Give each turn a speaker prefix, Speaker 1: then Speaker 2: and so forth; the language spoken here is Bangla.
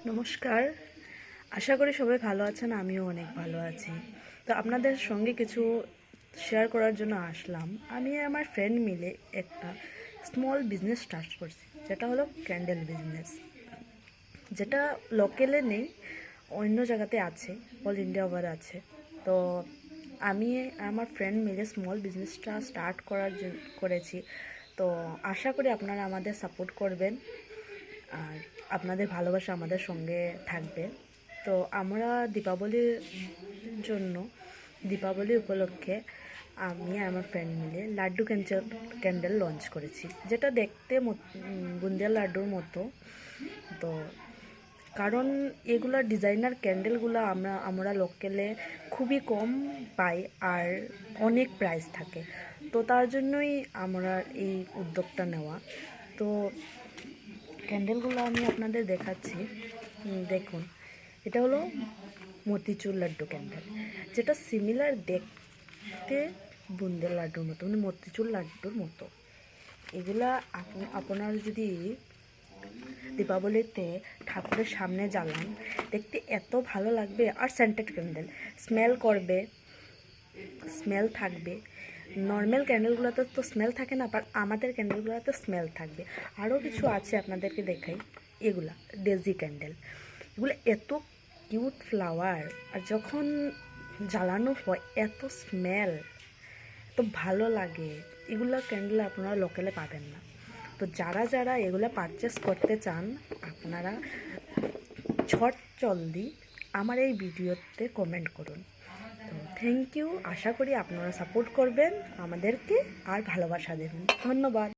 Speaker 1: নমস্কার। আশা করি সবাই ভালো আছেন, আমিও অনেক ভালো আছি। তো আপনাদের সঙ্গে কিছু শেয়ার করার জন্য আসলাম। আমি আমার ফ্রেন্ড মিলে একটা স্মল বিজনেস স্টার্ট করছি, যেটা হলো ক্যান্ডেল বিজনেস, যেটা লোকালে নেই, অন্য জায়গাতে আছে, অল ইন্ডিয়া ওভার আছে। তো আমি আমার ফ্রেন্ড মিলে স্মল বিজনেসটা স্টার্ট করেছি। তো আশা করি আপনারা আমাদের সাপোর্ট করবেন আর আপনাদের ভালোবাসা আমাদের সঙ্গে থাকবে। তো আমরা দীপাবলি উপলক্ষে আমি আর আমার ফ্রেন্ড মিলে লাড্ডু ক্যান্ডেল লঞ্চ করেছি, যেটা দেখতে বুন্দিয়া লাড্ডুর মতো। তো কারণ এগুলা ডিজাইনার ক্যান্ডেলগুলো আমরা লোকালে খুবই কম পাই আর অনেক প্রাইস থাকে। তো তার জন্যই আমরা এই উদ্যোগটা নেওয়া। তো ক্যান্ডেলগুলো আমি আপনাদের দেখাচ্ছি, দেখুন। এটা হলো মতিচুর লাড্ডু ক্যান্ডেল, যেটা সিমিলার দেখতে বুন্দের লাড্ডুর মতো, মানে মতিচুর লাড্ডুর মতো। এগুলা আপনার যদি দীপাবলিতে ঠাকুরের সামনে জ্বালান, দেখতে এত ভালো লাগবে। আর সেন্টেড ক্যান্ডেল, স্মেল থাকবে। নর্মাল ক্যান্ডেলগুলোতে তো স্মেল থাকে না, বাট আমাদের ক্যান্ডেলগুলোতে স্মেল থাকবে। আরও কিছু আছে, আপনাদেরকে দেখাই। এগুলা ডেজি ক্যান্ডেল, এগুলো এত কিউট ফ্লাওয়ার, আর যখন জ্বালানো হয় এত স্মেল, এত ভালো লাগে। এগুলো ক্যান্ডেল আপনারা লোকালে পাবেন না। তো যারা যারা এগুলো পারচেস করতে চান, আপনারা ঝট জলদি আমার এই ভিডিওতে কমেন্ট করুন। তো থ্যাংক ইউ। আশা করি আপনারা সাপোর্ট করবেন আমাদেরকে আর ভালোবাসা দেবেন। ধন্যবাদ।